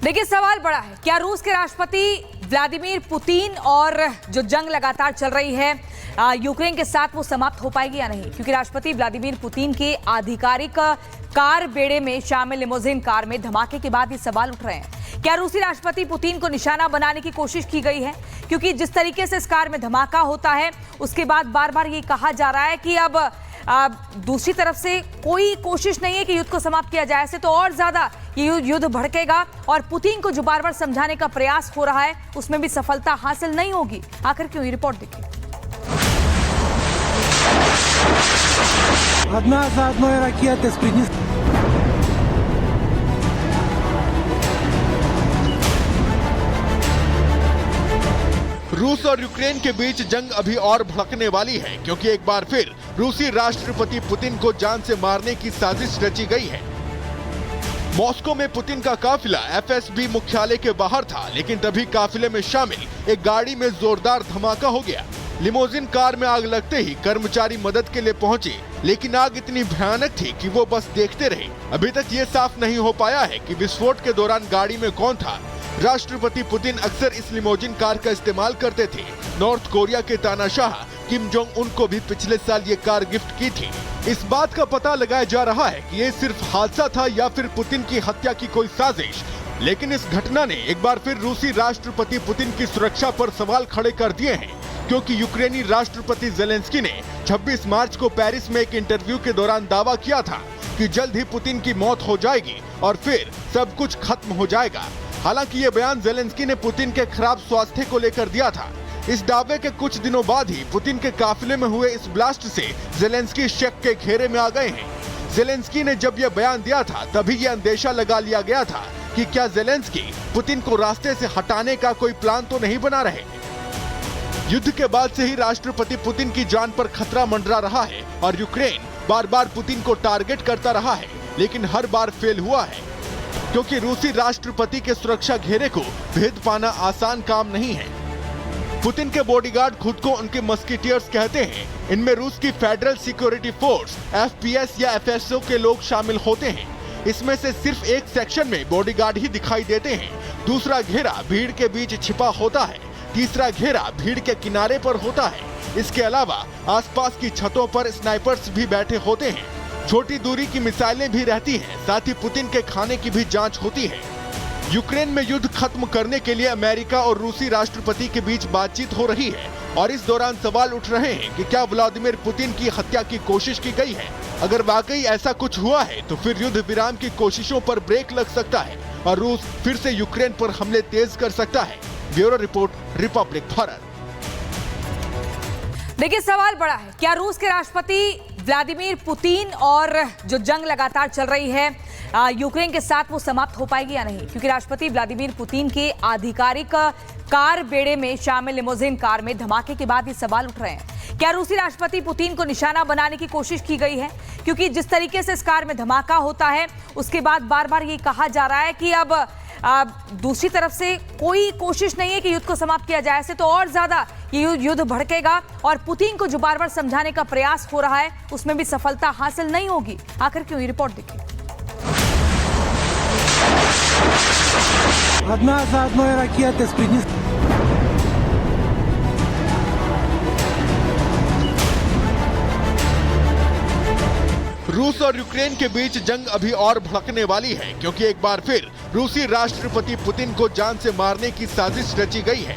देखिए सवाल बड़ा है, क्या रूस के राष्ट्रपति व्लादिमीर पुतिन और जो जंग लगातार चल रही है यूक्रेन के साथ वो समाप्त हो पाएगी या नहीं? क्योंकि राष्ट्रपति व्लादिमीर पुतिन के आधिकारिक कार बेड़े में शामिल लिमोजिन कार में धमाके के बाद ये सवाल उठ रहे हैं। क्या रूसी राष्ट्रपति पुतिन को निशाना बनाने की कोशिश की गई है? क्योंकि जिस तरीके से इस कार में धमाका होता है उसके बाद बार बार ये कहा जा रहा है कि अब दूसरी तरफ से कोई कोशिश नहीं है कि युद्ध को समाप्त किया जाए, ऐसे तो और ज्यादा ये युद्ध भड़केगा और पुतिन को जो बार बार समझाने का प्रयास हो रहा है उसमें भी सफलता हासिल नहीं होगी। आखिर क्यों? ये रिपोर्ट देखिए। Одна за одной ракеты с रूस और यूक्रेन के बीच जंग अभी और भड़कने वाली है, क्योंकि एक बार फिर रूसी राष्ट्रपति पुतिन को जान से मारने की साजिश रची गई है। मॉस्को में पुतिन का काफिला एफएसबी मुख्यालय के बाहर था, लेकिन तभी काफिले में शामिल एक गाड़ी में जोरदार धमाका हो गया। लिमोजिन कार में आग लगते ही कर्मचारी मदद के लिए पहुंचे, लेकिन आग इतनी भयानक थी कि वो बस देखते रहे। अभी तक ये साफ नहीं हो पाया है कि विस्फोट के दौरान गाड़ी में कौन था। राष्ट्रपति पुतिन अक्सर इस लिमोजिन कार का इस्तेमाल करते थे। नॉर्थ कोरिया के तानाशाह किम जोंग उन को भी पिछले साल ये कार गिफ्ट की थी। इस बात का पता लगाया जा रहा है कि ये सिर्फ हादसा था या फिर पुतिन की हत्या की कोई साजिश। लेकिन इस घटना ने एक बार फिर रूसी राष्ट्रपति पुतिन की सुरक्षा पर सवाल खड़े कर दिए हैं, क्योंकि यूक्रेनी राष्ट्रपति जेलेंस्की ने 26 मार्च को पेरिस में एक इंटरव्यू के दौरान दावा किया था कि जल्द ही पुतिन की मौत हो जाएगी और फिर सब कुछ खत्म हो जाएगा। हालांकि ये बयान जेलेंस्की ने पुतिन के खराब स्वास्थ्य को लेकर दिया था। इस दावे के कुछ दिनों बाद ही पुतिन के काफिले में हुए इस ब्लास्ट से जेलेंस्की शक के घेरे में आ गए हैं। जेलेंस्की ने जब यह बयान दिया था तभी यह अंदेशा लगा लिया गया था कि क्या जेलेंस्की पुतिन को रास्ते से हटाने का कोई प्लान तो नहीं बना रहे। युद्ध के बाद से ही राष्ट्रपति पुतिन की जान पर खतरा मंडरा रहा है और यूक्रेन बार बार पुतिन को टारगेट करता रहा है, लेकिन हर बार फेल हुआ है, क्योंकि रूसी राष्ट्रपति के सुरक्षा घेरे को भेद पाना आसान काम नहीं है। पुतिन के बॉडीगार्ड खुद को उनके मस्किटियर्स कहते हैं। इनमें रूस की फेडरल सिक्योरिटी फोर्स एफपीएस या एफएसओ के लोग शामिल होते हैं। इसमें से सिर्फ एक सेक्शन में बॉडीगार्ड ही दिखाई देते हैं। दूसरा घेरा भीड़ के बीच छिपा होता है, तीसरा घेरा भीड़ के किनारे पर होता है। इसके अलावा आसपास की छतों पर स्नाइपर्स भी बैठे होते हैं। छोटी दूरी की मिसाइलें भी रहती हैं, साथ ही पुतिन के खाने की भी जांच होती है। यूक्रेन में युद्ध खत्म करने के लिए अमेरिका और रूसी राष्ट्रपति के बीच बातचीत हो रही है और इस दौरान सवाल उठ रहे हैं कि क्या व्लादिमीर पुतिन की हत्या की कोशिश की गई है। अगर वाकई ऐसा कुछ हुआ है तो फिर युद्ध विराम की कोशिशों पर ब्रेक लग सकता है और रूस फिर से यूक्रेन पर हमले तेज कर सकता है। Bureau report, Republic Bharat. देखिए सवाल बड़ा है, क्या रूस के राष्ट्रपति व्लादिमीर पुतिन और जो जंग लगातार चल रही है यूक्रेन के साथ वो समाप्त हो पाएगी या नहीं? क्योंकि राष्ट्रपति व्लादिमीर पुतिन के आधिकारिक कार बेड़े में शामिल लिमोजिन कार में धमाके के बाद ये सवाल उठ रहे हैं। क्या रूसी राष्ट्रपति पुतिन को निशाना बनाने की कोशिश की गई है? क्योंकि जिस तरीके से इस कार में धमाका होता है उसके बाद बार बार ये कहा जा रहा है कि अब दूसरी तरफ से कोई कोशिश नहीं है कि युद्ध को समाप्त किया जाए, ऐसे तो और ज्यादा ये युद्ध भड़केगा और पुतिन को जो बार बार समझाने का प्रयास हो रहा है उसमें भी सफलता हासिल नहीं होगी। आखिर क्यों? ये रिपोर्ट देखिए। Одна за одной ракеты с रूस और यूक्रेन के बीच जंग अभी और भड़कने वाली है, क्योंकि एक बार फिर रूसी राष्ट्रपति पुतिन को जान से मारने की साजिश रची गई है।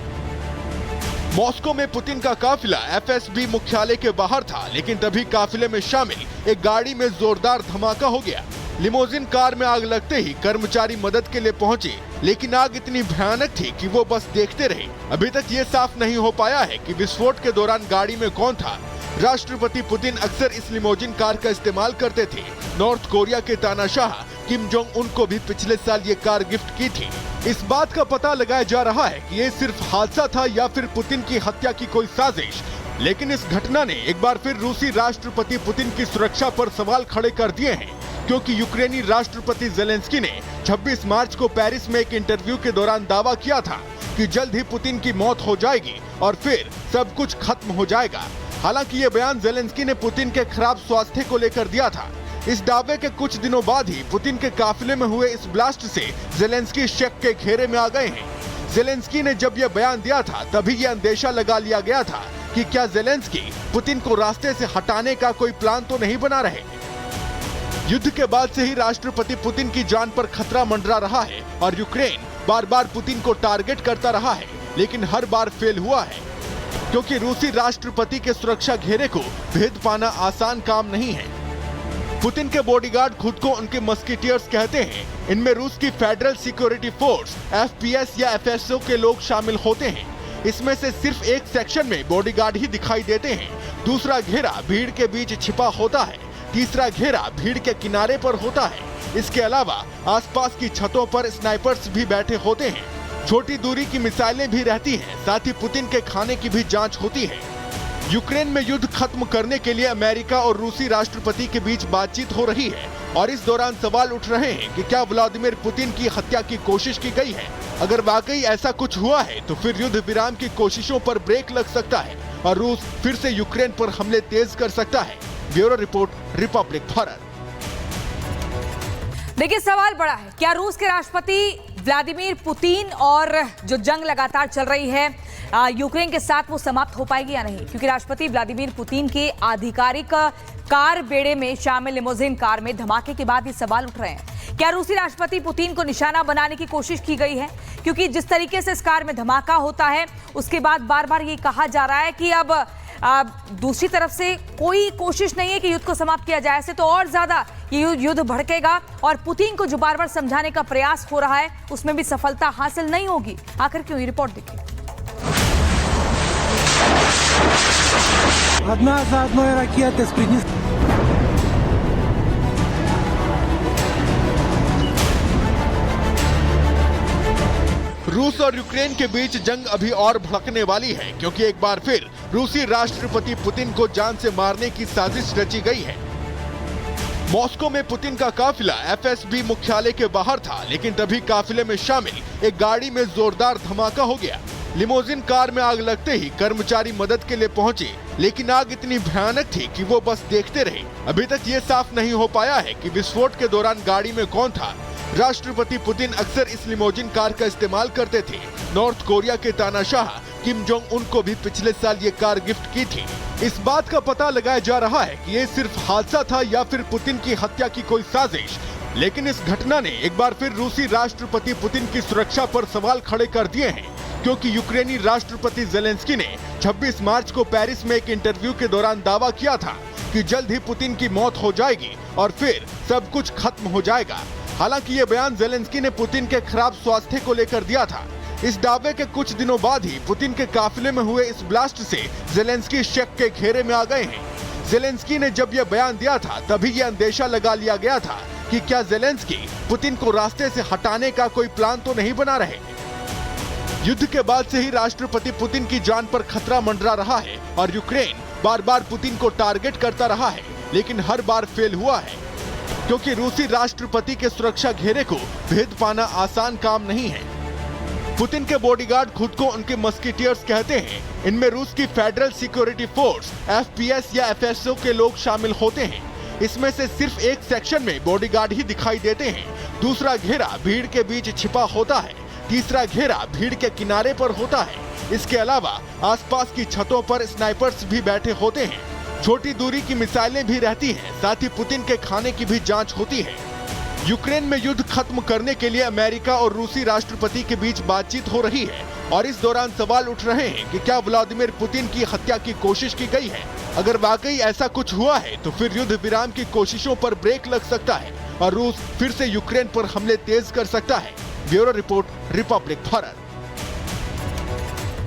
मॉस्को में पुतिन का काफिला एफएसबी मुख्यालय के बाहर था, लेकिन तभी काफिले में शामिल एक गाड़ी में जोरदार धमाका हो गया। लिमोजिन कार में आग लगते ही कर्मचारी मदद के लिए पहुंचे, लेकिन आग इतनी भयानक थी कि वो बस देखते रहे। अभी तक ये साफ नहीं हो पाया है कि विस्फोट के दौरान गाड़ी में कौन था। राष्ट्रपति पुतिन अक्सर इस लिमोजिन कार का इस्तेमाल करते थे। नॉर्थ कोरिया के तानाशाह किम जोंग उन को भी पिछले साल ये कार गिफ्ट की थी। इस बात का पता लगाया जा रहा है कि ये सिर्फ हादसा था या फिर पुतिन की हत्या की कोई साजिश। लेकिन इस घटना ने एक बार फिर रूसी राष्ट्रपति पुतिन की सुरक्षा पर सवाल खड़े कर दिए हैं, क्योंकि यूक्रेनी राष्ट्रपति जेलेंस्की ने 26 मार्च को पेरिस में एक इंटरव्यू के दौरान दावा किया था कि जल्द ही पुतिन की मौत हो जाएगी और फिर सब कुछ खत्म हो जाएगा। हालांकि ये बयान जेलेंस्की ने पुतिन के खराब स्वास्थ्य को लेकर दिया था। इस दावे के कुछ दिनों बाद ही पुतिन के काफिले में हुए इस ब्लास्ट से जेलेंस्की शक के घेरे में आ गए हैं। जेलेंस्की ने जब यह बयान दिया था तभी यह अंदेशा लगा लिया गया था कि क्या जेलेंस्की पुतिन को रास्ते से हटाने का कोई प्लान तो नहीं बना रहे। युद्ध के बाद से ही राष्ट्रपति पुतिन की जान पर खतरा मंडरा रहा है और यूक्रेन बार बार पुतिन को टारगेट करता रहा है, लेकिन हर बार फेल हुआ है क्योंकि रूसी राष्ट्रपति के सुरक्षा घेरे को भेद पाना आसान काम नहीं है। पुतिन के बॉडीगार्ड खुद को उनके मस्किटियर्स कहते हैं। इनमें रूस की फेडरल सिक्योरिटी फोर्स एफपीएस या एफएसओ के लोग शामिल होते हैं। इसमें से सिर्फ एक सेक्शन में बॉडीगार्ड ही दिखाई देते हैं, दूसरा घेरा भीड़ के बीच छिपा होता है, तीसरा घेरा भीड़ के किनारे पर होता है। इसके अलावा आसपास की छतों पर स्नाइपर्स भी बैठे होते हैं। छोटी दूरी की मिसाइलें भी रहती हैं, साथ ही पुतिन के खाने की भी जांच होती है। यूक्रेन में युद्ध खत्म करने के लिए अमेरिका और रूसी राष्ट्रपति के बीच बातचीत हो रही है और इस दौरान सवाल उठ रहे हैं कि क्या व्लादिमीर पुतिन की हत्या की कोशिश की गई है। अगर वाकई ऐसा कुछ हुआ है तो फिर युद्ध विराम की कोशिशों पर ब्रेक लग सकता है और रूस फिर से यूक्रेन पर हमले तेज कर सकता है। Bureau report, Republic Bharat. देखिए, सवाल बड़ा है, क्या रूस के राष्ट्रपति व्लादिमीर पुतिन और जो जंग लगातार चल रही है यूक्रेन के साथ वो समाप्त हो पाएगी या नहीं? क्योंकि राष्ट्रपति व्लादिमीर पुतिन के आधिकारिक कार बेड़े में शामिल लिमोजिन कार में धमाके के बाद ये सवाल उठ रहे हैं। क्या रूसी राष्ट्रपति पुतिन को निशाना बनाने की कोशिश की गई है? क्योंकि जिस तरीके से इस कार में धमाका होता है उसके बाद बार बार ये कहा जा रहा है कि अब दूसरी तरफ से कोई कोशिश नहीं है कि युद्ध को समाप्त किया जाए। ऐसे तो और ज्यादा ये युद्ध भड़केगा और पुतिन को जो बार बार समझाने का प्रयास हो रहा है उसमें भी सफलता हासिल नहीं होगी। आखिर क्यों? ये रिपोर्ट देखिए। Одна за одной ракеты с रूस और यूक्रेन के बीच जंग अभी और भड़कने वाली है क्योंकि एक बार फिर रूसी राष्ट्रपति पुतिन को जान से मारने की साजिश रची गई है। मॉस्को में पुतिन का काफिला एफएसबी मुख्यालय के बाहर था, लेकिन तभी काफिले में शामिल एक गाड़ी में जोरदार धमाका हो गया। लिमोजिन कार में आग लगते ही कर्मचारी मदद के लिए पहुंचे, लेकिन आग इतनी भयानक थी कि वो बस देखते रहे। अभी तक ये साफ नहीं हो पाया है कि विस्फोट के दौरान गाड़ी में कौन था। राष्ट्रपति पुतिन अक्सर इस लिमोजिन कार का इस्तेमाल करते थे। नॉर्थ कोरिया के तानाशाह किम जोंग उन को भी पिछले साल ये कार गिफ्ट की थी। इस बात का पता लगाया जा रहा है कि ये सिर्फ हादसा था या फिर पुतिन की हत्या की कोई साजिश। लेकिन इस घटना ने एक बार फिर रूसी राष्ट्रपति पुतिन की सुरक्षा पर सवाल खड़े कर दिए हैं, क्योंकि यूक्रेनी राष्ट्रपति जेलेंस्की ने 26 मार्च को पेरिस में एक इंटरव्यू के दौरान दावा किया था कि जल्द ही पुतिन की मौत हो जाएगी और फिर सब कुछ खत्म हो जाएगा। हालांकि ये बयान जेलेंस्की ने पुतिन के खराब स्वास्थ्य को लेकर दिया था। इस दावे के कुछ दिनों बाद ही पुतिन के काफिले में हुए इस ब्लास्ट से जेलेंस्की शक के घेरे में आ गए हैं। जेलेंस्की ने जब यह बयान दिया था तभी यह अंदेशा लगा लिया गया था कि क्या जेलेंस्की पुतिन को रास्ते से हटाने का कोई प्लान तो नहीं बना रहे। युद्ध के बाद से ही राष्ट्रपति पुतिन की जान पर खतरा मंडरा रहा है और यूक्रेन बार बार पुतिन को टारगेट करता रहा है, लेकिन हर बार फेल हुआ है क्योंकि रूसी राष्ट्रपति के सुरक्षा घेरे को भेद पाना आसान काम नहीं है। पुतिन के बॉडीगार्ड खुद को उनके मस्किटियर्स कहते हैं। इनमें रूस की फेडरल सिक्योरिटी फोर्स एफपीएस या एफएसओ के लोग शामिल होते हैं। इसमें से सिर्फ एक सेक्शन में बॉडीगार्ड ही दिखाई देते हैं, दूसरा घेरा भीड़ के बीच छिपा होता है, तीसरा घेरा भीड़ के किनारे पर होता है। इसके अलावा आसपास की छतों पर स्नाइपर्स भी बैठे होते हैं। छोटी दूरी की मिसाइलें भी रहती हैं, साथ ही पुतिन के खाने की भी जांच होती है। यूक्रेन में युद्ध खत्म करने के लिए अमेरिका और रूसी राष्ट्रपति के बीच बातचीत हो रही है और इस दौरान सवाल उठ रहे हैं कि क्या व्लादिमीर पुतिन की हत्या की कोशिश की गई है। अगर वाकई ऐसा कुछ हुआ है तो फिर युद्ध विराम की कोशिशों पर ब्रेक लग सकता है और रूस फिर से यूक्रेन पर हमले तेज कर सकता है। Bureau report, Republic Bharat.